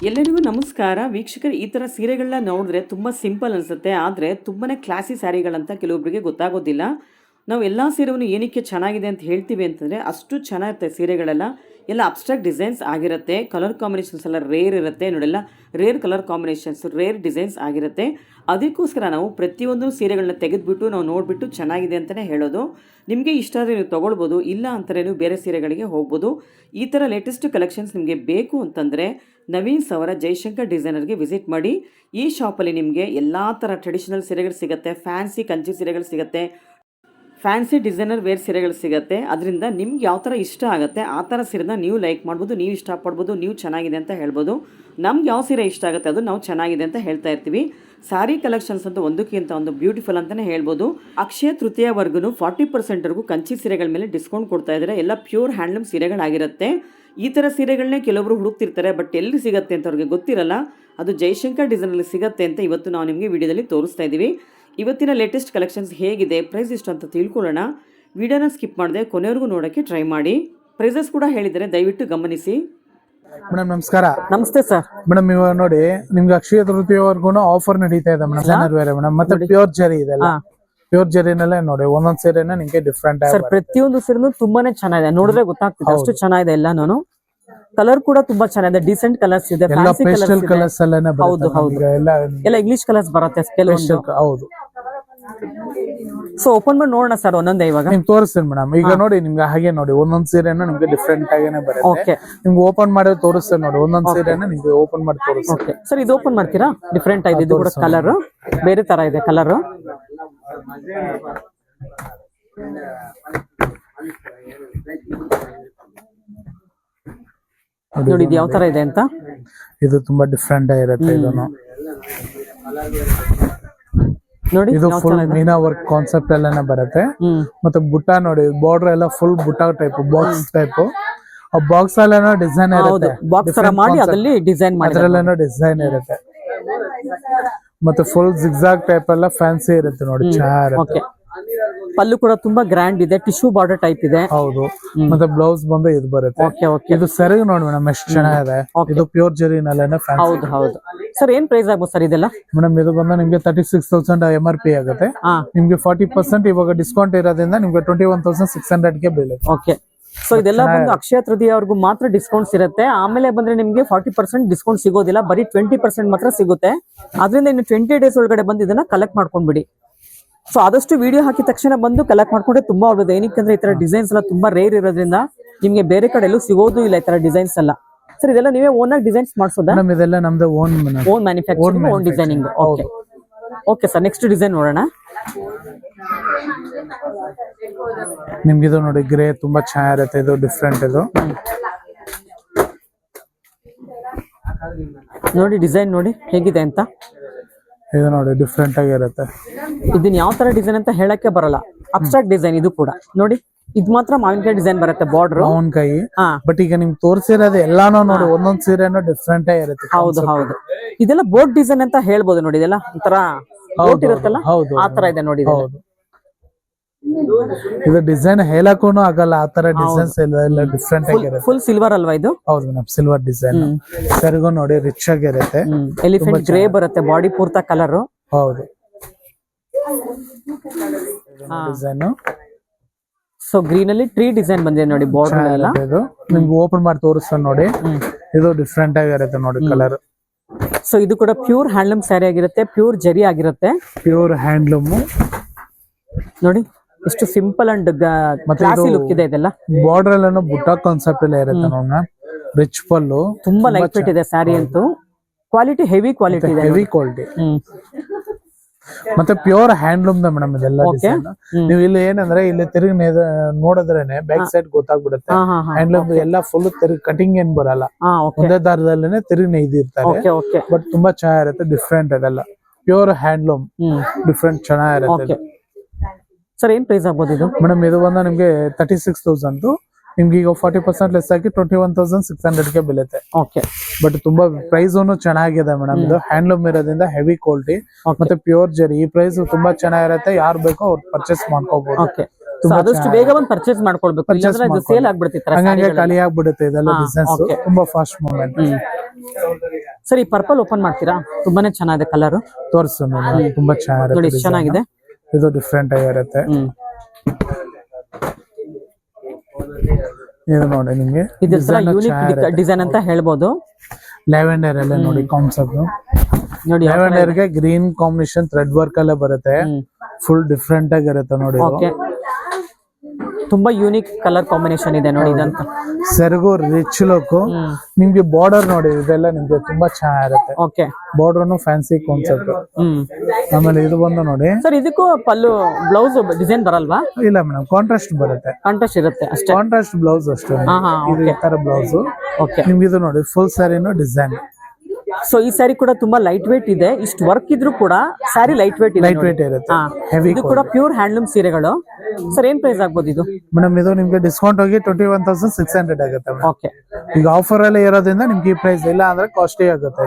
ಎಲ್ಲರಿಗೂ ನಮಸ್ಕಾರ ವೀಕ್ಷಕರು. ಈ ಥರ ಸೀರೆಗಳನ್ನ ನೋಡಿದ್ರೆ ತುಂಬ ಸಿಂಪಲ್ ಅನಿಸುತ್ತೆ, ಆದರೆ ತುಂಬಾ ಕ್ಲಾಸಿ ಸ್ಯಾರಿಗಳಂತ ಕೆಲವೊಬ್ಬರಿಗೆ ಗೊತ್ತಾಗೋದಿಲ್ಲ. ನಾವು ಎಲ್ಲ ಸೀರೆಯನ್ನು ಏನಕ್ಕೆ ಚೆನ್ನಾಗಿದೆ ಅಂತ ಹೇಳ್ತೀವಿ ಅಂತಂದರೆ, ಅಷ್ಟು ಚೆನ್ನಾಗಿರುತ್ತೆ ಸೀರೆಗಳೆಲ್ಲ. ಎಲ್ಲ ಅಬ್ಸ್ಟ್ರಾಕ್ಟ್ ಡಿಸೈನ್ಸ್ ಆಗಿರುತ್ತೆ, ಕಲರ್ ಕಾಂಬಿನೇಷನ್ಸ್ ಎಲ್ಲ ರೇರ್ ಇರುತ್ತೆ ನೋಡೆಲ್ಲ. Rare colour combinations, rare designs ಆಗಿರುತ್ತೆ. ಅದಕ್ಕೋಸ್ಕರ ನಾವು ಪ್ರತಿಯೊಂದು ಸೀರೆಗಳನ್ನ ತೆಗೆದುಬಿಟ್ಟು ನಾವು ನೋಡಿಬಿಟ್ಟು ಚೆನ್ನಾಗಿದೆ ಅಂತಲೇ ಹೇಳೋದು. ನಿಮಗೆ ಇಷ್ಟ ಆದರೆ ನೀವು ತೊಗೊಳ್ಬೋದು, ಇಲ್ಲ ಅಂತಾರೆ ನೀವು ಬೇರೆ ಸೀರೆಗಳಿಗೆ ಹೋಗ್ಬೋದು. ಈ ಥರ ಲೇಟೆಸ್ಟ್ ಕಲೆಕ್ಷನ್ಸ್ ನಿಮಗೆ ಬೇಕು ಅಂತಂದರೆ ನವೀನ್ ಅವರ ಜಯಶಂಕರ್ ಡಿಸೈನರ್ಗೆ ವಿಸಿಟ್ ಮಾಡಿ. ಈ ಶಾಪಲ್ಲಿ ನಿಮಗೆ ಎಲ್ಲ ಥರ ಟ್ರೆಡಿಷನಲ್ ಸೀರೆಗಳು ಸಿಗುತ್ತೆ, ಫ್ಯಾನ್ಸಿ ಕಂಚಿ ಸೀರೆಗಳು ಸಿಗುತ್ತೆ, ಫ್ಯಾನ್ಸಿ ಡಿಸೈನರ್ ವೇರ್ ಸೀರೆಗಳು ಸಿಗುತ್ತೆ. ಅದರಿಂದ ನಿಮ್ಗೆ ಯಾವ ಥರ ಇಷ್ಟ ಆಗುತ್ತೆ ಆ ಥರ ಸೀರೆನ ನೀವು ಲೈಕ್ ಮಾಡ್ಬೋದು, ನೀವು ಇಷ್ಟಪಡ್ಬೋದು, ನೀವು ಚೆನ್ನಾಗಿದೆ ಅಂತ ಹೇಳ್ಬೋದು. ನಮ್ಗೆ ಯಾವ ಸೀರೆ ಇಷ್ಟ ಆಗುತ್ತೆ ಅದು ನಾವು ಚೆನ್ನಾಗಿದೆ ಅಂತ ಹೇಳ್ತಾ ಇರ್ತೀವಿ. ಸ್ಯಾರಿ ಕಲೆಕ್ಷನ್ಸ್ ಅಂತೂ ಒಂದಕ್ಕಿಂತ ಒಂದು ಬ್ಯೂಟಿಫುಲ್ ಅಂತಲೇ ಹೇಳ್ಬೋದು. ಅಕ್ಷಯ ತೃತೀಯವರೆಗೂ 40% ಕಂಚಿ ಸೀರೆಗಳ ಮೇಲೆ ಡಿಸ್ಕೌಂಟ್ ಕೊಡ್ತಾ ಇದ್ದಾರೆ. ಎಲ್ಲ ಪ್ಯೂರ್ ಹ್ಯಾಂಡ್ಲೂಮ್ ಸೀರೆಗಳಾಗಿರುತ್ತೆ. ಈ ಥರ ಸೀರೆಗಳನ್ನೇ ಕೆಲವೊಬ್ರು ಹುಡುಕ್ತಿರ್ತಾರೆ, ಬಟ್ ಎಲ್ಲಿ ಸಿಗುತ್ತೆ ಅಂತ ಅವ್ರಿಗೆ ಗೊತ್ತಿರಲ್ಲ. ಅದು ಜಯಶಂಕರ್ ಡಿಸೈನಲ್ಲಿ ಸಿಗುತ್ತೆ ಅಂತ ಇವತ್ತು ನಾವು ನಿಮಗೆ ವಿಡಿಯೋದಲ್ಲಿ ತೋರಿಸ್ತಾ ಇದ್ದೀವಿ. ಇವತ್ತಿನ ಲೇಟೆಸ್ಟ್ ಕಲೆಕ್ಷನ್ಸ್ ಹೇಗಿದೆ, ಪ್ರೈಸ್ ಎಷ್ಟು ಅಂತ ತಿಳ್ಕೊಳ್ಳೋಣ. ವಿಡಿಯೋನ ಸ್ಕಿಪ್ ಮಾಡದೆ ಕೊನೆವರೆಗೂ ನೋಡೋಕ್ಕೆ ಟ್ರೈ ಮಾಡಿ. ಪ್ರೈಸಸ್ ಕೂಡ ಹೇಳಿದರೆ ದಯವಿಟ್ಟು ಗಮನಿಸಿ. ಮೇಡಮ್ ನಮಸ್ಕಾರ. ನಮಸ್ತೆ ಸರ್. ಮೇಡಮ್ ಇವಾಗ ನೋಡಿ ನಿಮ್ಗೆ ಅಕ್ಷಯ ತೃತೀಯವರೆಗೂ ಆಫರ್ ನಡೀತಾ ಇದೆ ಮೇಡಮ್. ಡಿಸೈನರ್ ವೇರ್ ಮೇಡಮ್, ಮತ್ತೆ ಪ್ಯೂರ್ ಜರಿ ಇದೆಲ್ಲ. ಪ್ಯೂರ್ ಜರಿನಲ್ಲೇ ನೋಡಿ ಒಂದೊಂದ್ ಸೀರೆನ ನಿಮ್ಗೆ ಡಿಫ್ರೆಂಟ್ ಸರ್. ಪ್ರತಿಯೊಂದು ಸೀರೆನೂ ತುಂಬಾನೇ ಚೆನ್ನಾಗಿದೆ, ನೋಡಿದ್ರೆ ಗೊತ್ತಾಗ್ತಿದೆ ಅಷ್ಟು ಚೆನ್ನಾಗಿದೆ ಎಲ್ಲಾನು. ಕಲರ್ ಕೂಡ ತುಂಬಾ ಚೆನ್ನಾಗಿದೆ, ಡಿಸೆಂಟ್ ಕಲರ್ಸ್ ಇದೆ, ಸ್ಪೆಷಲ್ ಕಲರ್ಸ್ ಎಲ್ಲ. ಹೌದು ಹೌದು, ಎಲ್ಲ ಇಂಗ್ಲಿಷ್ ಕಲರ್ಸ್ ಬರುತ್ತೆ ಕೆಲವೊಂದು. ಹೌದು. ಸೊ ಓಪನ್ ಮಾಡಿ ನೋಡೋಣ ಸರ್ ಒಂದೊಂದೇ. ಇವಾಗ ನಿಮ್ಗೆ ತೋರಿಸ್ತೀನಿ ಮೇಡಮ್. ಈಗ ನೋಡಿ ನಿಮ್ಗೆ ಹಾಗೆ ನೋಡಿ ಒಂದೊಂದ್ ಸೀರೆನ ನಿಮ್ಗೆ ಡಿಫ್ರೆಂಟ್ ಆಗೇನೆ ಬರುತ್ತೆ. ನಿಮ್ಗೆ ಓಪನ್ ಮಾಡಿ ತೋರಿಸ್ತೇನೆ ನೋಡಿ. ಒಂದೊಂದ್ ಸೀರೆನ ನಿಮ್ಗೆ ಓಪನ್ ಮಾಡಿ ತೋರಿಸ್ತೇನೆ. ಸರ್ ಇದು ಓಪನ್ ಮಾಡ್ತೀರಾ? ಡಿಫ್ರೆಂಟ್ ಆಗಿದೆ, ಇದು ಕೂಡ ಕಲರ್ ಬೇರೆ ತರ ಇದೆ ಕಲರ್. ನೋಡಿ ಇದು ಯಾವ ತರ ಇದೆ ಅಂತ. ಇದು ತುಂಬಾ ಡಿಫ್ರೆಂಟ್ ಆಗಿರುತ್ತೆ. ಇದನ್ನು ನೋಡಿ, ಇದು ಫುಲ್ ಮೀನಾ ವರ್ಕ್ ಕಾನ್ಸೆಪ್ಟ್ ಎಲ್ಲಾನೆ ಬರುತ್ತೆ. ಮತ್ತೆ ಬುಟ್ಟ ನೋಡಿ, ಬಾರ್ಡರ್ ಎಲ್ಲ ಫುಲ್ ಬುಟ್ಟ ಟೈಪ್, ಬಾಕ್ಸ್ ಟೈಪ್. ಆ ಬಾಕ್ಸ್ ಅಲ್ಲೇನೋ ಡಿಸೈನ್ ಇರುತ್ತೆ, ಬಾಕ್ಸ್ ತರ ಮಾಡಿ ಅದರಲ್ಲಿ ಡಿಸೈನ್ ಮಾಡಿ ಅದ್ರಲ್ಲೇನೋ ಡಿಸೈನ್ ಇರುತ್ತೆ. ಮತ್ತೆ ಫುಲ್ ಜಿಗ್ಜಾಗ್ ಟೈಪ್ ಎಲ್ಲ ಫ್ಯಾನ್ಸಿ ಇರುತ್ತೆ ನೋಡಿ, ಚೆನ್ನಾಗಿರುತ್ತೆ. ಪಲ್ಲು ಕೂಡ ತುಂಬಾ ಗ್ರ್ಯಾಂಡ್ ಇದೆ, ಟಿಶ್ಯೂ ಬಾರ್ಡರ್ ಟೈಪ್ ಇದೆ. ಹೌದು. ಮತ್ತೆ ಬ್ಲೌಸ್ ಬಂದು ಇದು ಬರುತ್ತೆ. ಇದು ಸೆರಗು ನೋಡಿ ಮೇಡಮ್ ಎಷ್ಟು ಚೆನ್ನಾಗಿದೆ. ಇದು ಪ್ಯೂರ್ ಜರಿನಲ್ಲೇನೆ ಫ್ಯಾನ್ಸಿ. ಹೌದು ಹೌದು ಸರ್. ಏನ್ ಪ್ರೈಸ್ ಆಗ್ಬೋದು ಸರ್ ಇದೆಲ್ಲ? ಮೇಡಮ್ ಇದು ಬಂದು ನಿಮ್ಗೆ 36,000 MRP ಆಗುತ್ತೆ. ನಿಮ್ಗೆ 40% ಇವಾಗ ಡಿಸ್ಕೌಂಟ್ ಇರೋದ್ರಿಂದ ನಿಮ್ಗೆ 21,600 ಗೆ ಬೀಳುತ್ತೆ. ಓಕೆ. ಸೊ ಇದೆಲ್ಲ ಬಂದು ಅಕ್ಷಯ ತೃತೀಯವರೆಗೂ ಮಾತ್ರ ಡಿಸ್ಕೌಂಟ್ಸ್ ಇರುತ್ತೆ. ಆಮೇಲೆ ಬಂದ್ರೆ ನಿಮ್ಗೆ 40% ಡಿಸ್ಕೌಂಟ್ ಸಿಗೋದಿಲ್ಲ, ಬರೀ 20% ಮಾತ್ರ ಸಿಗುತ್ತೆ. ಅದರಿಂದ ಇನ್ನು 20 ಡೇಸ್ ಒಳಗಡೆ ಬಂದು ಇದನ್ನ ಕಲೆಕ್ಟ್ ಮಾಡ್ಕೊಂಡ್ಬಿಡಿ. ಸೊ ಆದಷ್ಟು ವಿಡಿಯೋ ಹಾಕಿದ ತಕ್ಷಣ ಬಂದು ಕಲೆಕ್ಟ್ ಮಾಡ್ಕೊಂಡ್ರೆ ತುಂಬಾ ಒಳ್ಳೇದು. ಏನಕ್ಕಂದ್ರೆ ಈ ತರ ಡಿಸೈನ್ಸ್ ಎಲ್ಲ ತುಂಬಾ ರೇರ್ ಇರೋದ್ರಿಂದ ನಿಮ್ಗೆ ಬೇರೆ ಕಡೆ ಎಲ್ಲೂ ಸಿಗೋದು ಇಲ್ಲ ಈ ತರ ಡಿಸೈನ್ಸ್ ಎಲ್ಲ. ಸರ್ ಇದೆಲ್ಲ ನೀವೇ ಓನ್ ಆಗಿ ಡಿಸೈನ್ಸ್ ಮಾಡಿಸೋದಾ? ಇದೆಲ್ಲ ನಮ್ದು own manufacturing, own designing. Okay okay sir. Next design ನೋಡೋಣ. ನಿಮ್ಗೆ ಇದು ನೋಡಿ ಗ್ರೇ ತುಂಬಾ ಚೆನ್ನಾಗಿರುತ್ತೆ. ಇದು ಡಿಫ್ರೆಂಟ್. ಇದು ನೋಡಿ ಡಿಸೈನ್ ನೋಡಿ ಹೇಗಿದೆ ಅಂತ. ಇದು ನೋಡಿ ಡಿಫ್ರೆಂಟ್ ಆಗಿರುತ್ತೆ. ಇದನ್ನ ಯಾವ ತರ ಡಿಸೈನ್ ಅಂತ ಹೇಳಕ್ಕೆ ಬರಲ್ಲ, ಅಬ್ಸ್ಟ್ರಾಕ್ಟ್ ಡಿಸೈನ್ ಇದು ಕೂಡ. ನೋಡಿ ಇದು ಮಾತ್ರ ಮಾವಿನಕಾಯಿ ಡಿಸೈನ್ ಬರುತ್ತೆ, ಬಾರ್ಡರ್ ಮಾವಿನಕಾಯಿ. ಬಟ್ ಈಗ ನಿಮ್ಗೆ ತೋರಿಸಿರೋದು ಎಲ್ಲಾನು ನೋಡಿ ಒಂದೊಂದ್ ಸೀರೆನೂ ಡಿಫ್ರೆಂಟ್ ಆಗಿರುತ್ತೆ. ಹೌದು ಹೌದು. ಇದೆಲ್ಲ ಬೋಟ್ ಡಿಸೈನ್ ಅಂತ ಹೇಳ್ಬೋದು ನೋಡಿ. ಇದೆಲ್ಲ ಒಂಥರ ಬೋಟ್ ಇರುತ್ತಲ್ಲ ಆ ತರ ಇದೆ ನೋಡಿ. ಇದು ಡಿಸೈನ್ ಹೇಳಕ್ಕೂ ಆಗಲ್ಲ, ಆ ತರ ಡಿಸೈನ್ಸ್ ಎಲ್ಲ ಡಿಫ್ರೆಂಟ್ ಆಗಿರುತ್ತೆ. ಫುಲ್ ಸಿಲ್ವರ್ ಅಲ್ವಾ ಇದು? ಹೌದು ಮೇಡಮ್, ಸಿಲ್ವರ್ ಡಿಸೈನ್. ಸರಿಗೂ ನೋಡಿ ರಿಚ್ ಆಗಿರುತ್ತೆ. ಎಲಿಫೆಂಟ್ ಗ್ರೇ ಬರುತ್ತೆ ಬಾಡಿ ಪೂರ್ತ ಕಲರ್. ಹೌದು. ಡಿಸೈನ್ ಸೊ ಗ್ರೀನ್ ಅಲ್ಲಿ ಟ್ರೀ ಡಿಸೈನ್ ಬಂದಿದೆ ನೋಡಿ, ಬಾರ್ಡರ್ ಎಲ್ಲ. ಇದು ನಿಮ್ಗೆ ಓಪನ್ ಮಾಡಿ ತೋರಿಸ್ತಾನೆ ನೋಡಿ. ಇದು ಡಿಫ್ರೆಂಟ್ ಆಗಿರುತ್ತೆ ನೋಡಿ ಕಲರ್. ಸೊ ಇದು ಕೂಡ ಪ್ಯೂರ್ ಹ್ಯಾಂಡ್ಲೂಮ್ ಸ್ಯಾರಿ ಆಗಿರುತ್ತೆ, ಪ್ಯೂರ್ ಜರಿ ಆಗಿರುತ್ತೆ. ಪ್ಯೂರ್ ಹ್ಯಾಂಡ್ಲೂಮ್ ನೋಡಿ ಎಷ್ಟು ಸಿಂಪಲ್ ಅಂಡ್ ಕ್ಲಾಸಿ ಲುಕ್ ಇದೆ. ಇದೆಲ್ಲ ಬಾರ್ಡರ್ ಎಲ್ಲ ಬುಟ್ಟ ಕಾನ್ಸೆಪ್ಟ್ ಎಲ್ಲ ಇರುತ್ತೆ ನೋಡಿ. ರಿಚ್ ಪಲ್ಲು, ತುಂಬಾ ಲೈಟ್ ವೇಟ್ ಇದೆ ಸ್ಯಾರಿ ಅಂತೂ. ಕ್ವಾಲಿಟಿ ಹೆವಿ ಕ್ವಾಲಿಟಿ ಇದೆ, ಹೆವಿ ಕ್ವಾಲಿಟಿ. ಮತ್ತೆ ಪ್ಯೂರ್ ಹ್ಯಾಂಡ್ಲೂಮ್ ದ ಮೇಡಮ್ ಇದೆಲ್ಲ ಡಿಸೈನ್. ನೀವು ಇಲ್ಲಿ ಏನಂದ್ರೆ ಇಲ್ಲಿ ತಿರುಗಿ ನೋಡಿದ್ರೇನೆ ಬ್ಯಾಕ್ ಸೈಡ್ ಗೊತ್ತಾಗ್ಬಿಡುತ್ತೆ. ಹ್ಯಾಂಡ್ಲೂಮ್ ಎಲ್ಲ ಫುಲ್ ತಿರುಗಿ ಕಟಿಂಗ್ ಏನ್ ಬರಲ್ಲ, ಒಂದೇ ದಾರದಲ್ಲೇನೆ ತಿರುಗಿ ನೇಯ್ದಿರ್ತಾರೆ. ಬಟ್ ತುಂಬಾ ಚೆನ್ನಾಗಿರುತ್ತೆ, ಡಿಫ್ರೆಂಟ್. ಅದೆಲ್ಲ ಪ್ಯೂರ್ ಹ್ಯಾಂಡ್ಲೂಮ್, ಡಿಫ್ರೆಂಟ್ ಚೆನ್ನಾಗಿರುತ್ತೆ. ಸರ್ ಏನ್ ಪ್ರೈಸ್ ಆಗ್ಬೋದು ಇದು? ಮೇಡಮ್ ಇದು ಬಂದ ನಿಮ್ಗೆ 36,000. ನಿಮ್ಗೆ ಈಗ 40% ಲೆಸ್ ಆಗಿ 21,600 ಗೆ ಬೀಳುತ್ತೆ. ಓಕೆ. ಬಟ್ ತುಂಬಾ ಪ್ರೈಸ್ ಚೆನ್ನಾಗಿದೆ ಮೇಡಮ್. ಇದು ಹ್ಯಾಂಡ್ಲೂಮ್ ಇರೋದ್ರಿಂದ ಹೆವಿ ಕ್ವಾಲಿಟಿ ಮತ್ತೆ ಪ್ಯೂರ್ ಜರಿ. ಈ ಪ್ರೈಸ್ ತುಂಬಾ ಚೆನ್ನಾಗಿರುತ್ತೆ. ಯಾರು ಬೇಕೋ ಅವ್ರು ಪರ್ಚೇಸ್ ಮಾಡ್ಕೋಬಹುದು. ಆದಷ್ಟು ಬೇಗ ಬಂದು ಪರ್ಚೇಸ್ ಮಾಡ್ಕೊಳ್ಬೇಕು, ಇಲ್ಲಾಂದ್ರೆ ಇದು ಸೇಲ್ ಆಗ್ಬಿಡುತ್ತೆ, ಖಾಲಿ ಆಗ್ಬಿಡುತ್ತೆ. ಇದೆಲ್ಲ ಡಿಸೈನ್ಸ್ ತುಂಬಾ ಫಾಸ್ಟ್ ಮೂವ್ಮೆಂಟ್. ಸರ್ ಈ ಪರ್ಪಲ್ ಓಪನ್ ಮಾಡ್ತೀರಾ? ತುಂಬಾನೇ ಚೆನ್ನಾಗಿದೆ ಕಲರ್. ತೋರಿಸು ನೋಡಿ, ತುಂಬಾ ನೋಡಿ ಎಷ್ಟು ಚೆನ್ನಾಗಿದೆ. ಇದು ಡಿಫ್ರೆಂಟ್ ಆಗಿರುತ್ತೆ. ಇದು ನೋಡಿ ನಿಮ್ಗೆ ಯೂನಿಕ್ ಡಿಸೈನ್ ಅಂತ ಹೇಳ್ಬೋದು. ಲ್ಯಾವೆಂಡರ್ ಎಲ್ಲ ನೋಡಿ ಕಾನ್ಸೆಪ್ಟ್ ನೋಡಿ. ಲ್ಯಾವೆಂಡರ್ ಗೆ ಗ್ರೀನ್ ಕಾಂಬಿನೇಷನ್ ಥ್ರೆಡ್ ವರ್ಕ್ ಎಲ್ಲ ಬರುತ್ತೆ. ಫುಲ್ ಡಿಫ್ರೆಂಟ್ ಆಗಿರುತ್ತೆ ನೋಡಿ. ತುಂಬಾ ಯೂನಿಕ್ ಕಲರ್ ಕಾಂಬಿನೇಷನ್ ಇದೆ ನೋಡಿ. ಇದಂತ ಸೆರಗು ರಿಚ್ ಲುಕ್. ನಿಮ್ಗೆ ಬಾರ್ಡರ್ ನೋಡಿ, ಇದೆಲ್ಲ ನಿಮ್ಗೆ ತುಂಬಾ ಚೆನ್ನಾಗಿರುತ್ತೆ. Okay, border fancy concept. ಆಮೇಲೆ ಇದು ಬಂದು ನೋಡಿ ಸರ್, ಇದಕ್ಕೂ ಪಲ್ಲು ಬ್ಲೌಸ್ ಡಿಸೈನ್ ಬರಲ್ವಾ? ಇಲ್ಲ ಮೇಡಮ್, ಕಾಂಟ್ರಾಸ್ಟ್ ಬರುತ್ತೆ. ಕಾಂಟ್ರಾಸ್ಟ್ ಇರುತ್ತೆ ಅಷ್ಟೇ. ಕಾಂಟ್ರಾಸ್ಟ್ ಬ್ಲೌಸ್ ಅಷ್ಟೇ. ಇದು ಈ ತರ ಬ್ಲೌಸ್. ನಿಮ್ಗೆ ಇದು ನೋಡಿ ಫುಲ್ ಸ್ಯಾರಿನೂ ಡಿಸೈನ್. ಸೊ ಈ ಸ್ಯಾರಿ ಕೂಡ ತುಂಬಾ ಲೈಟ್ ವೇಟ್ ಇದೆ. ಇಷ್ಟು ವರ್ಕ್ ಇದ್ರೂ ಕೂಡ ಸ್ಯಾರಿ ಲೈಟ್ ವೇಟ್ ಇದೆ. ಲೈಟ್ ವೇಟ್ ಇರುತ್ತೆ. ಇದು ಕೂಡ ಪ್ಯೂರ್ ಹ್ಯಾಂಡ್ಲೂಮ್ ಸೀರೆಗಳು. ಸರ್ ಏನ್ ಪ್ರೈಸ್ ಆಗ್ಬೋದು ಇದು? ಮೇಡಮ್ ಇದು ನಿಮ್ಗೆ ಡಿಸ್ಕೌಂಟ್ ಹೋಗಿ 21,600 ಆಗುತ್ತೆ. ಓಕೆ, ಈಗ ಆಫರ್ ಎಲ್ಲ ಇರೋದ್ರಿಂದ ನಿಮ್ಗೆ ಈ ಪ್ರೈಸ್, ಇಲ್ಲ ಅಂದ್ರೆ ಕಾಸ್ಟ್ಲಿ ಆಗುತ್ತೆ.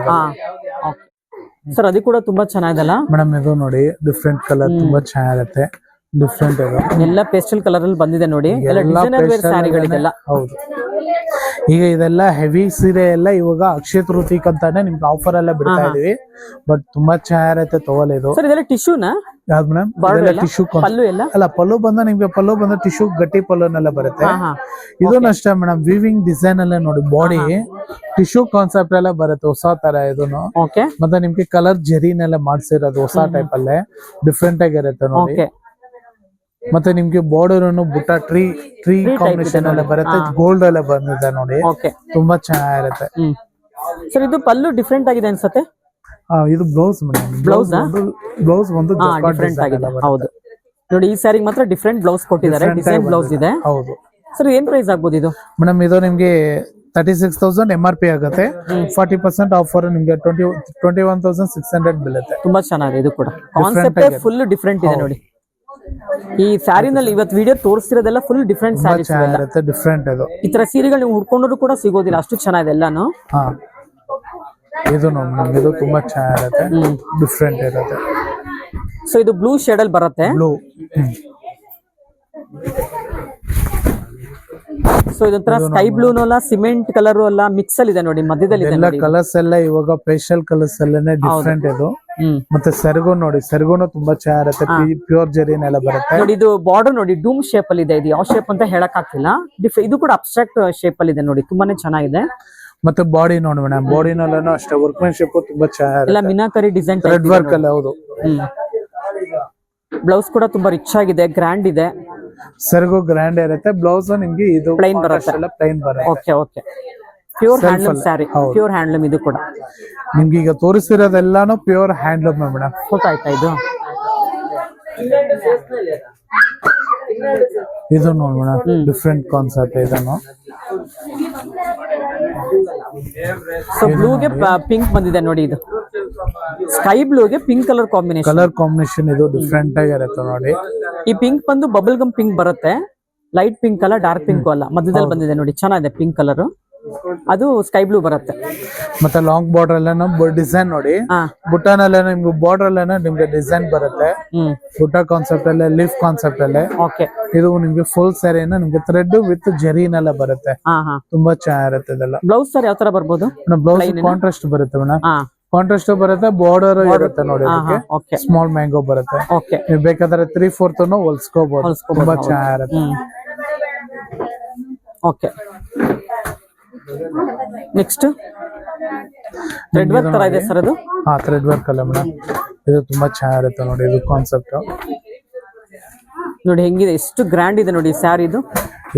ಸರ್ ಅದು ಕೂಡ ತುಂಬಾ ಚೆನ್ನಾಗಿದಲ್ಲ ಮೇಡಮ್. ಇದು ನೋಡಿ ಡಿಫ್ರೆಂಟ್ ಕಲರ್, ತುಂಬಾ ಚೆನ್ನಾಗಿರುತ್ತೆ. ಡಿಫ್ರೆಂಟ್ ಇದೆ, ಎಲ್ಲ ಪೇಸ್ಟಲ್ ಕಲರ್ ಅಲ್ಲಿ ಬಂದಿದೆ ನೋಡಿ. ಎಲ್ಲ ಡಿಸೈನರ್ ವೇರ್ ಸ್ಯಾರಿಗಳಿದೆಲ್ಲ. ಹೌದು, ಈಗ ಇದೆಲ್ಲ ಹೆವಿ ಸೀರೆ ಎಲ್ಲ ಇವಾಗ ಅಕ್ಷಯ ತೃತೀಕ್ ಅಂತಾನೆ ನಿಮ್ಗೆ ಆಫರ್ ಎಲ್ಲ ಬಿಡ್ತಾ ಇದೀವಿ. ಬಟ್ ತುಂಬಾ ಚೆನ್ನಾಗಿರುತ್ತೆ, ತಗೊಳ್ಳಿ. ಇದು ಸರ್ ಇದೆಲ್ಲ ಟಿಶ್ಯೂನಾ? ಯಾವ್ದು ಮೇಡಮ್? ಟಿಶ್ಯೂ. ಪಲ್ಲು ಎಲ್ಲ ಅಲ್ಲ, ಪಲ್ಲು ಬಂದ ನಿಮ್ಗೆ ಪಲ್ಲು ಬಂದ ಟಿಶ್ಯೂ ಗಟ್ಟಿ ಪಲ್ಲುನೆಲ್ಲ ಬರುತ್ತೆ. ಇದನ್ನ ಅಷ್ಟೇ ಮೇಡಮ್, ವೀವಿಂಗ್ ಡಿಸೈನ್ ಎಲ್ಲ ನೋಡಿ. ಬಾಡಿ ಟಿಶ್ಯೂ ಕಾನ್ಸೆಪ್ಟ್ ಎಲ್ಲ ಬರುತ್ತೆ, ಹೊಸ ತರ ಇದನ್ನು. ಮತ್ತೆ ನಿಮ್ಗೆ ಕಲರ್ ಜರಿನೆಲ್ಲ ಮಾಡ್ಸಿರೋದು ಹೊಸ ಟೈಪ್ ಅಲ್ಲೇ ಡಿಫ್ರೆಂಟ್ ಆಗಿರುತ್ತೆ ನೋಡಿ. ಮತ್ತೆ ನಿಮ್ಗೆ ಬಾರ್ಡರ್ ಬುಟ್ಟ ಟ್ರೀ ಕಾಂಬಿನೇಷನ್ ಎಲ್ಲ ಬರುತ್ತೆ. ಗೋಲ್ಡ್ ಎಲ್ಲ ಬಂದಿದೆ ನೋಡಿ, ತುಂಬಾ ಚೆನ್ನಾಗಿರುತ್ತೆ. ಸರ್ ಇದು ಪಲ್ಲು ಡಿಫ್ರೆಂಟ್ ಆಗಿದೆ ಅನ್ಸುತ್ತೆ. ಇದು ಬ್ಲೌಸ್ ಮೇಡಮ್. ಬ್ಲೌಸ್ ಒಂದು ಡಿಫ್ರೆಂಟ್ ಆಗಿದೆ. ಹೌದು ನೋಡಿ, ಈ ಸ್ಯಾರಿಗೆ ಮಾತ್ರ ಡಿಫ್ರೆಂಟ್ ಬ್ಲೌಸ್ ಕೊಟ್ಟಿದ್ದಾರೆ. ಡಿಸೈನ್ ಬ್ಲೌಸ್ ಇದೆ. ಹೌದು ಸರ್ ಏನ್ ಪ್ರೈಸ್ ಆಗ್ಬೋದು ಇದು? ಮೇಡಮ್ ಇದು ನಿಮ್ಗೆ 36,000 MRP ಆಗುತ್ತೆ. 40% ಆಫರ್ ನಿಮ್ಗೆ 21,600 ಬೀಳುತ್ತೆ. ತುಂಬಾ ಚೆನ್ನಾಗಿದೆ. ಇದು ಕೂಡ ಕಾನ್ಸೆಪ್ಟ್ ಫುಲ್ ಡಿಫ್ರೆಂಟ್ ಇದೆ ನೋಡಿ. ಈ ಸ್ಯಾರಿನಲ್ಲಿ ಇವತ್ತು ವಿಡಿಯೋ ತೋರಿಸ್ತಿರೋದೆಲ್ಲ ಫುಲ್ ಡಿಫ್ರೆಂಟ್ ಸ್ಯಾರೀಸ್ ಇರುತ್ತೆ. ಡಿಫ್ರೆಂಟ್ ಇದು. ಈ ತರ ಸೀರೆಗಳು ನೀವು ಹುಡ್ಕೊಂಡ್ರು ಕೂಡ ಸಿಗೋದಿಲ್ಲ, ಅಷ್ಟು ಚೆನ್ನಾಗಿದೆ ಎಲ್ಲಾನು. ಇದು ನೋಡಿ, ಇದು ತುಂಬಾ ಚೆನ್ನಾಗಿರುತ್ತೆ, ಡಿಫ್ರೆಂಟ್ ಇರುತ್ತೆ. ಸೊ ಇದು ಬ್ಲೂ ಶೇಡ್ ಅಲ್ಲಿ ಬರುತ್ತೆ. ಬ್ಲೂ. ಸೊ ಇದೊಂಥರ ಸ್ಕೈ ಬ್ಲೂನು ಅಲ್ಲ, ಸಿಮೆಂಟ್ ಕಲರ್ ಅಲ್ಲ, ಮಿಕ್ಸ್ ಅಲ್ಲಿ ಇದೆ ನೋಡಿ, ಮಧ್ಯದಲ್ಲಿ ಇದೆ. ಎಲ್ಲ ಕಲರ್ಸ್ ಎಲ್ಲ ಇವಾಗ ಫೇಶಿಯಲ್ ಕಲರ್ಸ್ ಎಲ್ಲನೇ ಡಿಫ್ರೆಂಟ್ ಇದು. ಮತ್ತೆ ಸೆರಗು ನೋಡಿ, ಸೆರಗುನು ತುಂಬಾ ಚೆನ್ನಾಗಿರುತ್ತೆ. ಪ್ಯೂರ್ ಜರಿನೆಲ್ಲ ಬರುತ್ತೆ ನೋಡಿ. ಇದು ಬಾರ್ಡರ್ ನೋಡಿ ಡೂಮ್ ಶೇಪ್ ಅಲ್ಲಿ ಇದೆ. ಇದು ಯಾವ ಶೇಪ್ ಅಂತ ಹೇಳಕ್ ಆಗ್ತಿಲ್ಲ. ಇದು ಕೂಡ ಅಬ್ಸ್ಟ್ರಾಕ್ಟ್ ಶೇಪ್ ಅಲ್ಲಿ ಇದೆ ನೋಡಿ, ತುಂಬಾನೇ ಚೆನ್ನಾಗಿದೆ. ಮತ್ತೆ ಬಾಡಿ ನೋಡಿ ಮೇಡಮ್, ಬಾಡಿನಲ್ಲೂ ಅಷ್ಟೇ ವರ್ಕ್ಮನ್ಶಿಪ್ ತುಂಬಾ ಚೆನ್ನಾಗಿದೆ. ಎಲ್ಲ ಮೀನಾಕರಿ ಡಿಸೈನ್, ಥ್ರೆಡ್ ವರ್ಕ್ ಅಲ್ಲ. ಹೌದು. ಬ್ಲೌಸ್ ಕೂಡ ತುಂಬಾ ರಿಚ್ ಆಗಿದೆ, ಗ್ರ್ಯಾಂಡ್ ಇದೆ. ಸೆರಗು ಗ್ರ್ಯಾಂಡ್ ಇರುತ್ತೆ. ಬ್ಲೌಸ್ ನಿಮ್ಗೆ ಇದು ಪ್ಲೈನ್ ಬರುತ್ತೆ. ಪ್ಲೈನ್ ಬರುತ್ತೆ. Okay okay, pure handloom sari. Pure handloom ಇದು ಕೂಡ. ನಿಮ್ಗೆ ಈಗ ತೋರಿಸಿರೋದೆಲ್ಲಾನು ಪ್ಯೂರ್ ಹ್ಯಾಂಡ್ಲೂಮ್ ಮೇಡಮ್. ಗೊತ್ತಾಯ್ತಾ? ಇದು ನೋಡಿ ಮೇಡಮ್, ಡಿಫ್ರೆಂಟ್ ಕಾನ್ಸೆಪ್ಟ್ ಇದನ್ನು. ಸೊ ಬ್ಲೂಗೆ ಪಿಂಕ್ ಬಂದಿದೆ ನೋಡಿ. ಇದು ಸ್ಕೈ ಬ್ಲೂಗೆ ಪಿಂಕ್ ಕಲರ್ ಕಾಂಬಿನೇಷನ್. ಇದು ಡಿಫ್ರೆಂಟ್ ಆಗಿರುತ್ತೆ ನೋಡಿ. ಈ ಪಿಂಕ್ ಬಂದು ಬಬಲ್ ಗಮ್ ಪಿಂಕ್ ಬರುತ್ತೆ. ಲೈಟ್ ಪಿಂಕ್ ಅಲ್ಲ, ಡಾರ್ಕ್ ಪಿಂಕ್ ಅಲ್ಲ, ಮಧ್ಯದಲ್ಲಿ ಬಂದಿದೆ ನೋಡಿ, ಚೆನ್ನಾಗಿದೆ ಪಿಂಕ್ ಕಲರ್. ಅದು ಸ್ಕೈ ಬ್ಲೂ ಬರುತ್ತೆ. ಮತ್ತೆ ಲಾಂಗ್ ಬಾರ್ಡರ್ ಎಲ್ಲ ಡಿಸೈನ್ ನೋಡಿ. ಬುಟ್ಟಾನೆಲ್ಲ ನಿಮ್ಗೆ ಬಾರ್ಡರ್ ಎಲ್ಲ ನಿಮ್ಗೆ ಡಿಸೈನ್ ಬರುತ್ತೆ. ಬುಟ್ಟ ಕಾನ್ಸೆಪ್ಟ್ ಅಲ್ಲೇ, ಲೀಫ್ ಕಾನ್ಸೆಪ್ಟ್ ಅಲ್ಲೇ. ಇದು ನಿಮ್ಗೆ ಫುಲ್ ಸ್ಯಾರಿನ ನಿಮ್ಗೆ ಥ್ರೆಡ್ ವಿತ್ ಜರಿನೆಲ್ಲ ಬರುತ್ತೆ. ತುಂಬಾ ಚೆನ್ನಾಗಿರುತ್ತೆ ಇದೆಲ್ಲ. ಬ್ಲೌಸ್ ಸರ್ ಯಾವ ತರ ಬರ್ಬೋದು? ಬ್ಲೌಸ್ ಕಾಂಟ್ರಾಸ್ಟ್ ಬರುತ್ತೆ ಮೇಡಮ್. ಕಾಂಟ್ರಾಸ್ಟ್ ಬರುತ್ತೆ, ಬಾರ್ಡರ್ ಇರುತ್ತೆ ನೋಡಿ. ಸ್ಮಾಲ್ ಮ್ಯಾಂಗೋ ಬರುತ್ತೆ. ನೀವು ಬೇಕಾದ್ರೆ 3/4 ಹೊಲ್ಸ್ಕೋಬಹುದು. ತುಂಬಾ ಚೆನ್ನಾಗಿರುತ್ತೆ. ಓಕೆ, ನೆಕ್ಸ್ಟ್ ಥ್ರೆಡ್ ವರ್ಕ್ ತರ ಇದೆ ಸರ್ ಅದು. ಥ್ರೆಡ್ ವರ್ಕ್ ಅಲ್ಲ ಮೇಡಮ್, ಇದು ತುಂಬಾ ಚೆನ್ನಾಗಿರುತ್ತೆ ನೋಡಿ. ಇದು ಕಾನ್ಸೆಪ್ಟ್ ನೋಡಿ ಹೆಂಗಿದೆ, ಎಷ್ಟು ಗ್ರ್ಯಾಂಡ್ ಇದೆ ನೋಡಿ ಸ್ಯಾರಿ ಇದು.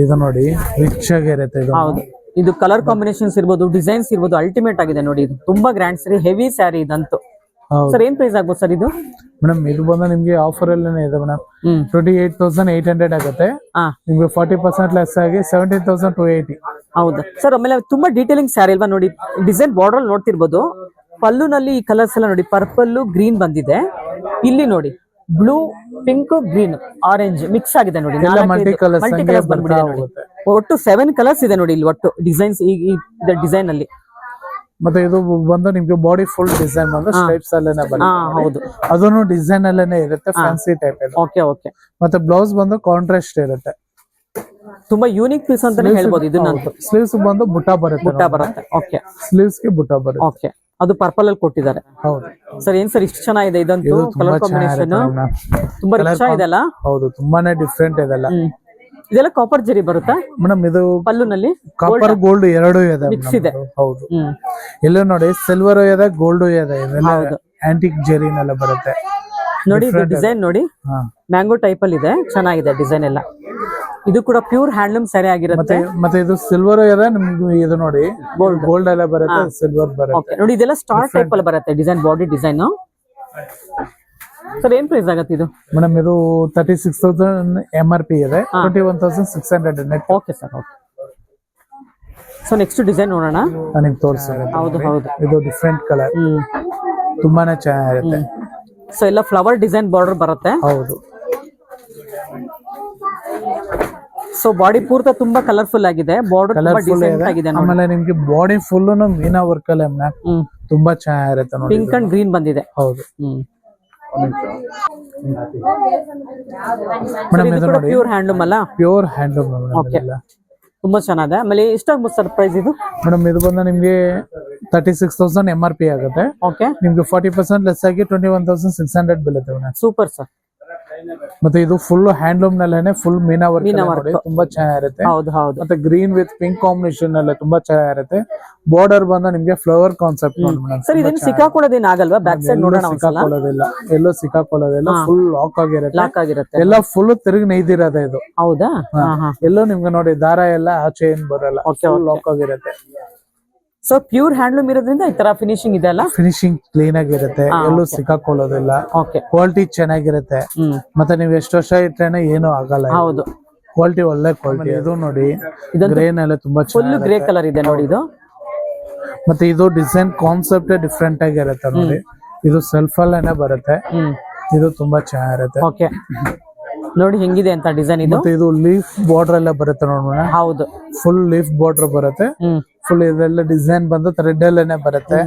ಇದು ನೋಡಿ ರಿಚ್ ಆಗಿರುತ್ತೆ ಇದು. ಹೌದು, ಇದು ಕಲರ್ ಕಾಂಬಿನೇಷನ್ಸ್ ಇರ್ಬೋದು, ಡಿಸೈನ್ಸ್ ಇರ್ಬೋದು, ಅಲ್ಟಿಮೇಟ್ ಆಗಿದೆ ನೋಡಿ. ಇದು ತುಂಬಾ ಗ್ರ್ಯಾಂಡ್ ಸ್ಯಾರಿ, ಹೆವಿ ಸ್ಯಾರಿ ಇದಂತೂ. ಸರ್ ಏನ್ ಪ್ರೈಸ್ ಆಗ್ಬೋದು ಸರ್ ಇದು? ಮೇಡಮ್ ಇದು ಬಂದು ನಿಮ್ಗೆ ಆಫರ್ ಅಲ್ಲೇ ಇದೆ ಮೇಡಮ್. 28,800 ಆಗುತ್ತೆ. ನಿಮ್ಗೆ 40% ಲೆಸ್ ಆಗಿ 17,280. ಹೌದಾ ಸರ್? ಆಮೇಲೆ ತುಂಬಾ ಡೀಟೇಲಿಂಗ್ ಸ್ಯಾರಿ ಅಲ್ವಾ ನೋಡಿ. ಡಿಸೈನ್ ಬಾರ್ಡರ್ ನೋಡ್ತಿರ್ಬೋದು. ಪಲ್ಲುನಲ್ಲಿ ಈ ಕಲರ್ಸ್ ಎಲ್ಲ ನೋಡಿ, ಪರ್ಪಲ್ ಗ್ರೀನ್ ಬಂದಿದೆ. ಇಲ್ಲಿ ನೋಡಿ blue, pink, green, orange mix ಆಗಿದೆ ನೋಡಿ. ಮಲ್ಟಿ ಕಲರ್ಸ್ ಬಂದ್ಬಿಟ್ಟಿದೆ ನೋಡಿ. ಒಟ್ಟು 7 ಕಲರ್ಸ್ ಇದೆ ನೋಡಿ ಇಲ್ಲಿ ಒಟ್ಟು ಡಿಸೈನ್ಸ್ ಈ ಡಿಸೈನ್ ಅಲ್ಲಿ. ಮತ್ತೆ ಇದು ಬಂದು ನಿಮ್ಗೆ ಬಾಡಿ ಫುಲ್ ಡಿಸೈನ್ ಬಂದು ಸ್ಟ್ರೈಪ್ಸ್ ಅಲ್ಲೇನೆ ಬರುತ್ತೆ. ಹೌದು, ಅದನ್ನು ಡಿಸೈನ್ ಅಲ್ಲೇನೆ ಇರುತ್ತೆ, ಫ್ಯಾನ್ಸಿ ಟೈಪ್ ಇದೆ. Okay okay. ಮತ್ತೆ ಬ್ಲೌಸ್ ಬಂದು ಕಾಂಟ್ರಾಸ್ಟ್ ಇರುತ್ತೆ. ತುಂಬಾ ಯೂನಿಕ್ ಪೀಸ್ ಅಂತಾನೆ ಹೇಳ್ಬೋದು ಇದನ್ನಂತೂ. ಸ್ಲೀವ್ಸ್ ಬಂದು ಬುಟ್ಟ ಬರುತ್ತೆ. ಓಕೆ, ಸ್ಲೀವ್ಸ್ ಗೆ ಬುಟ್ಟ ಬರುತ್ತೆ. ಓಕೆ, ಅದು ಪರ್ಪಲ್ ಅಲ್ಲಿ ಕೊಟ್ಟಿದ್ದಾರೆ. ಹೌದು ಸರ್ ಏನ್ ಸರ್ ಇಷ್ಟು ಚೆನ್ನಾಗಿದೆ ಇದಂತೂ ಕಲರ್ ಕಾಂಬಿನೇಷನ್ ತುಂಬಾ ರಿಚ್ ಇದೆ ಅಲ್ಲ. ಹೌದು ತುಂಬಾನೇ ಡಿಫ್ರೆಂಟ್ ಇದೆಲ್ಲ. ಇದೆಲ್ಲ ಕಾಪರ್ ಜರಿ ಬರುತ್ತಾ ಮೇಡಮ್? ಇದು ಪಲ್ಲುನಲ್ಲಿ ಕಾಪರ್ ಗೋಲ್ಡ್ ಎರಡು ಇದೆ ಮಿಕ್ಸ್ ಇದೆ. ಹೌದು ಎಲ್ಲೂ ನೋಡಿ ಸಿಲ್ವರ್ ಇದೆ ಗೋಲ್ಡ್ ಇದೆ, ಇದೆಲ್ಲ ಆಂಟಿಕ್ ಜೆರಿನೆಲ್ಲ ಬರುತ್ತೆ ನೋಡಿ. ಇದು ಡಿಸೈನ್ ನೋಡಿ ಮ್ಯಾಂಗೋ ಟೈಪ್ ಅಲ್ಲಿ ಇದೆ, ಚೆನ್ನಾಗಿದೆ ಡಿಸೈನ್ ಎಲ್ಲ. ಇದು ಕೂಡ ಪ್ಯೂರ್ ಹ್ಯಾಂಡ್ಲೂಮ್ ಸ್ಯಾರಿ ಆಗಿರುತ್ತೆ. ಮತ್ತೆ ಇದು ಸಿಲ್ವರ್ ಇದೆ ನಿಮ್ಗೆ, ಇದು ನೋಡಿ ಗೋಲ್ಡ್ ಎಲ್ಲ ಬರುತ್ತೆ, ಸಿಲ್ವರ್ ಬರುತ್ತೆ ನೋಡಿ. ಇದೆಲ್ಲ ಸ್ಟಾರ್ ಟೈಪ್ ಅಲ್ಲಿ ಬರುತ್ತೆ ಡಿಸೈನ್, ಬಾಡಿ ಡಿಸೈನ್. ಸರ್ ಏನ್ ಪ್ರೈಸ್ ಆಗುತ್ತೆ ಇದು? ಮೇಡಮ್ ಇದು 36,000 MRP ಇದೆ, 21,600 net. Okay sir, okay. So next design ನೋಡೋಣ, ನನಗೆ ತೋರಿಸಿದೆ. ಹೌದು ಹೌದು, ಇದು ಡಿಫ್ರೆಂಟ್ ಕಲರ್, ತುಂಬಾನೇ ಚೆನ್ನಾಗಿರುತ್ತೆ. ಸೊ ಎಲ್ಲ ಫ್ಲವರ್ ಡಿಸೈನ್ ಬಾರ್ಡರ್ ಬರುತ್ತೆ. ಹೌದು. ಸೊ ಬಾಡಿ ಪೂರ್ತ ತುಂಬಾ ಕಲರ್ಫುಲ್ ಆಗಿದೆ, ಬಾರ್ಡರ್ ತುಂಬಾ ಡಿಸೆಂಟ್ ಆಗಿದೆ. ಆಮೇಲೆ ನಿಮ್ಗೆ ಬಾಡಿ ಫುಲ್ ಮೀನಾ ವರ್ಕ್ ಅಲ್ಲ ತುಂಬಾ ಚೆನ್ನಾಗಿರುತ್ತೆ ನೋಡಿ. ಪಿಂಕ್ ಅಂಡ್ ಗ್ರೀನ್ ಬಂದಿದೆ. ಹೌದು ಮೇಡಮ್, ಇದು ನೋಡಿ ಪ್ಯೂರ್ ಹ್ಯಾಂಡ್ಲೂಮ್ ಅಲ್ಲ? Pure handloom. ಓಕೆ, ತುಂಬಾ ಚೆನ್ನಾಗಿದೆ. ಆಮೇಲೆ ಎಷ್ಟಾಗ್ಬೋದು ಸರ್ ಪ್ರೈಸ್ ಇದು? ಮೇಡಮ್ ಇದು ಬಂದು ನಿಮ್ಗೆ 36,000 MRP ಆಗುತ್ತೆ. ಓಕೆ, ನಿಮ್ಗೆ 40% ಲೆಸ್ ಆಗಿ 21,600 ಬೀಳುತ್ತೆ ಮೇಡಮ್. Super sir. ಮತ್ತೆ ಇದು ಫುಲ್ ಹ್ಯಾಂಡ್ಲೂಮ್ ನಲ್ಲೇನೆ ಫುಲ್ ಮೀನಾ ವರ್ಕ್ ತುಂಬಾ ಚೆನ್ನಾಗಿರುತ್ತೆ. ಹೌದು ಹೌದು. ಮತ್ತೆ ಗ್ರೀನ್ ವಿತ್ ಪಿಂಕ್ ಕಾಂಬಿನೇಷನ್ ಅಲ್ಲೇ ತುಂಬಾ ಚೆನ್ನಾಗಿರುತ್ತೆ. ಬಾರ್ಡರ್ ಬಂದ ನಿಮ್ಗೆ ಫ್ಲವರ್ ಕಾನ್ಸೆಪ್ಟ್ ನೋಡಿ ಮೇಡಮ್. ಸರ್ ಇದನ್ನ ಸಿಕ್ಕಾಕೊಳ್ಳೋದೇನು ಆಗಲ್ವಾ? ಬ್ಯಾಕ್ ಸೈಡ್ ನೋಡೋಣ. ಸಿಕ್ಕಾಕೊಳ್ಳೋದಿಲ್ಲ, ಎಲ್ಲೋ ಸಿಕ್ಕಾಕೊಳ್ಳೋದಿಲ್ಲ, ಫುಲ್ ಲಾಕ್ ಆಗಿರುತ್ತೆ. ಎಲ್ಲ ಫುಲ್ ತಿರುಗಿ ನೈದಿರೋದೆ ಇದು. ಹೌದಾ? ಎಲ್ಲೋ ನಿಮ್ಗೆ ನೋಡಿ ದಾರ ಎಲ್ಲ ಆಚೆ ಏನ್ ಬರಲ್ಲ, ಲಾಕ್ ಆಗಿರುತ್ತೆ. ಸೊ ಪ್ಯೂರ್ ಹ್ಯಾಂಡ್ಲೂಮ್ ಇರೋದ್ರಿಂದ ಈ ತರ ಫಿನಿಶಿಂಗ್ ಇದೆ ಅಲ್ಲ? ಫಿನಿಶಿಂಗ್ ಕ್ಲೀನ್ ಆಗಿರುತ್ತೆ, ಎಲ್ಲೂ ಸಿಕ್ಕಾಕೊಳ್ಳೋದಿಲ್ಲ, ಕ್ವಾಲಿಟಿ ಚೆನ್ನಾಗಿರುತ್ತೆ. ಮತ್ತೆ ನೀವು ಎಷ್ಟು ವರ್ಷ ಇಟ್ರೇನೆ ಏನು ಆಗಲ್ಲ. ಹೌದು, ಕ್ವಾಲಿಟಿ ಒಳ್ಳೆ ಕ್ವಾಲಿಟಿ. ಇದು ನೋಡಿ ಗ್ರೇನ್ ಎಲ್ಲ ತುಂಬಾ ಫುಲ್ ಗ್ರೇ ಕಲರ್ ಇದೆ ನೋಡಿ ಇದು. ಮತ್ತೆ ಇದು ಡಿಸೈನ್ ಕಾನ್ಸೆಪ್ಟ್ ಡಿಫ್ರೆಂಟ್ ಆಗಿರುತ್ತೆ ನೋಡಿ. ಇದು ಸೆಲ್ಫ್ ಅಲ್ಲೇನೆ ಬರುತ್ತೆ, ಇದು ತುಂಬಾ ಚೆನ್ನಾಗಿರುತ್ತೆ. ಓಕೆ, ನೋಡಿ ಹೆಂಗಿದೆ ಅಂತ ಡಿಸೈನ್ ಇದು. ಮತ್ತೆ ಇದು ಲೀಫ್ ಬಾರ್ಡರ್ ಎಲ್ಲ ಬರುತ್ತೆ ನೋಡೋಣ. ಹೌದು, ಫುಲ್ ಲೀಫ್ ಬಾರ್ಡರ್ ಬರುತ್ತೆ. ಫುಲ್ ಇದೆಲ್ಲ ಡಿಸೈನ್ ಬಂದು ಥ್ರೆಡ್ ಅಲ್ಲೇನೆ ಬರುತ್ತೆ.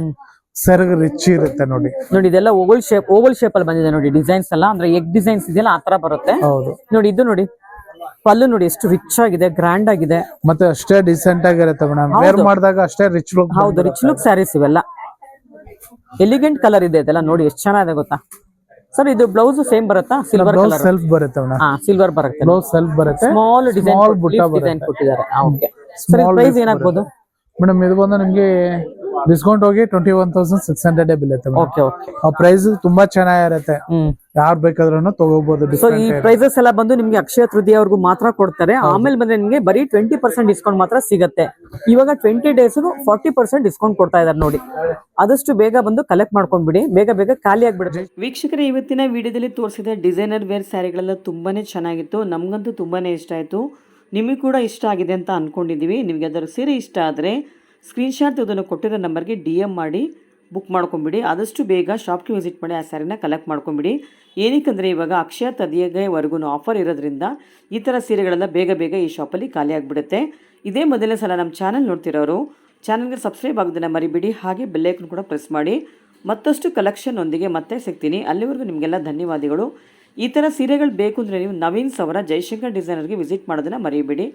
ಸೆರಗ್ ರಿಚ್ ಇರುತ್ತೆ ನೋಡಿ. ನೋಡಿ ಇದೆಲ್ಲ ಓವಲ್ ಶೇಪ್ ಅಲ್ಲಿ ಬಂದಿದೆ ನೋಡಿ. ಡಿಸೈನ್ಸ್ ಎಲ್ಲ ಅಂದ್ರೆ ಎಗ್ ಡಿಸೈನ್ಸ್ ಇದೆಯಲ್ಲ ಆ ತರ ಬರುತ್ತೆ. ಹೌದು ನೋಡಿ. ಇದು ನೋಡಿ ಪಲ್ಲು ನೋಡಿ ಎಷ್ಟು ರಿಚ್ ಆಗಿದೆ, ಗ್ರ್ಯಾಂಡ್ ಆಗಿದೆ. ಮತ್ತೆ ಅಷ್ಟೇ ಡಿಸೆಂಟ್ ಆಗಿರುತ್ತೆ ಮೇಡಮ್. ವೇರ್ ಮಾಡಿದಾಗ ಅಷ್ಟೇ ರಿಚ್ ಲುಕ್. ಹೌದು, ರಿಚ್ ಲುಕ್ ಸ್ಯಾರೀಸ್ ಇವೆಲ್ಲ. ಎಲಿಗೆಂಟ್ ಕಲರ್ ಇದೆ ಇದೆಲ್ಲ ನೋಡಿ, ಎಷ್ಟು ಚೆನ್ನಾಗಿದೆ ಗೊತ್ತಾ ಸರ್. ಇದು ಬ್ಲೌಸ್ ಸೇಮ್ ಬರುತ್ತಾ? ಸಿಲ್ವರ್ ಕಲರ್ ಸೆಲ್ಫ್ ಬರುತ್ತೆ ಮೇಡಮ್. ಸಿಲ್ವರ್ ಬರುತ್ತೆ, ಬ್ಲೌಸ್ ಸೆಲ್ಫ್ ಬರುತ್ತೆ. ಸ್ಮಾಲ್ ಡಿಸೈನ್ ಕೊಟ್ಟಿದ್ದಾರೆ. ಓಕೆ ಸರ್, ಪ್ರೈಸ್ ಏನಾಗಬಹುದು ಮೇಡಮ್? ಇದು ಬಂದು ನಿಮ್ಗೆ ಡಿಸ್ಕೌಂಟ್ ಹೋಗಿ 21,600 ಬೀಳುತ್ತೆ. Okay okay. ಆ ಪ್ರೈಸ್ ತುಂಬಾ ಚೆನ್ನಾಗಿರುತ್ತೆ, ಯಾರು ಬೇಕಾದ್ರೂ ತಗೋಬಹುದು. ಸೊ ಈ ಪ್ರೈಸಸ್ ಎಲ್ಲ ಬಂದು ನಿಮ್ಗೆ ಅಕ್ಷಯ ತೃತೀಯವರೆಗೂ ಮಾತ್ರ ಕೊಡ್ತಾರೆ. ಆಮೇಲೆ ಬಂದ್ರೆ ನಿಮ್ಗೆ ಬರೀ 20% ಡಿಸ್ಕೌಂಟ್ ಮಾತ್ರ ಸಿಗುತ್ತೆ. ಇವಾಗ 20 ಡೇಸ್ 40% ಡಿಸ್ಕೌಂಟ್ ಕೊಡ್ತಾ ಇದಾರೆ ನೋಡಿ. ಆದಷ್ಟು ಬೇಗ ಬಂದು ಕಲೆಕ್ಟ್ ಮಾಡ್ಕೊಂಡ್ಬಿಡಿ, ಬೇಗ ಬೇಗ ಖಾಲಿ ಆಗ್ಬಿಡುತ್ತೆ. ವೀಕ್ಷಕರೇ, ಇವತ್ತಿನ ವಿಡಿಯೋದಲ್ಲಿ ತೋರಿಸಿದ ಡಿಸೈನರ್ ವೇರ್ ಸ್ಯಾರಿಗಳೆಲ್ಲ ತುಂಬಾನೇ ಚೆನ್ನಾಗಿತ್ತು. ನಮ್ಗಂತೂ ತುಂಬಾನೇ ಇಷ್ಟ ಆಯ್ತು. ನಿಮಗೆ ಕೂಡ ಇಷ್ಟ ಆಗಿದೆ ಅಂತ ಅನ್ಕೊಂಡಿದೀವಿ. ನಿಮಗೆ ಅದರ ಸೀರೆ ಇಷ್ಟ ಆದರೆ ಸ್ಕ್ರೀನ್ಶಾಟ್ ತೆಗೆದು ಕೊಟ್ಟಿರೋ ನಂಬರ್ಗೆ DM ಮಾಡಿ ಬುಕ್ ಮಾಡ್ಕೊಂಬಿಡಿ. ಆದಷ್ಟು ಬೇಗ ಶಾಪ್ಗೆ ವಿಸಿಟ್ ಮಾಡಿ ಆ ಸ್ಯಾರಿನ ಕಲೆಕ್ಟ್ ಮಾಡ್ಕೊಂಬಿಡಿ. ಏನಕ್ಕಂದರೆ ಇವಾಗ ಅಕ್ಷಯ ತದಿಯಗೆವರೆಗೂ ಆಫರ್ ಇರೋದ್ರಿಂದ ಈ ಥರ ಸೀರೆಗಳೆಲ್ಲ ಬೇಗ ಬೇಗ ಈ ಶಾಪಲ್ಲಿ ಖಾಲಿ ಆಗಿಬಿಡುತ್ತೆ. ಇದೇ ಮೊದಲನೇ ಸಲ ನಮ್ಮ ಚಾನಲ್ ನೋಡ್ತಿರೋರು ಚಾನಲ್ಗೆ ಸಬ್ಸ್ಕ್ರೈಬ್ ಆಗೋದನ್ನು ಮರಿಬೇಡಿ. ಹಾಗೆ ಬೆಲ್ಲೈಕನ್ ಕೂಡ ಪ್ರೆಸ್ ಮಾಡಿ. ಮತ್ತಷ್ಟು ಕಲೆಕ್ಷನ್ ಒಂದಿಗೆ ಮತ್ತೆ ಸಿಗ್ತೀನಿ. ಅಲ್ಲಿವರೆಗೂ ನಿಮಗೆಲ್ಲ ಧನ್ಯವಾದಗಳು. ಈ ಥರ ಸೀರೆಗಳು ಬೇಕು ಅಂದರೆ ನೀವು ನವೀನ್ಸ್ ಅವರ ಜೈಶಂಕರ್ ಡಿಸೈನರ್ಗೆ ವಿಸಿಟ್ ಮಾಡೋದನ್ನು ಮರಿಬೇಡಿ.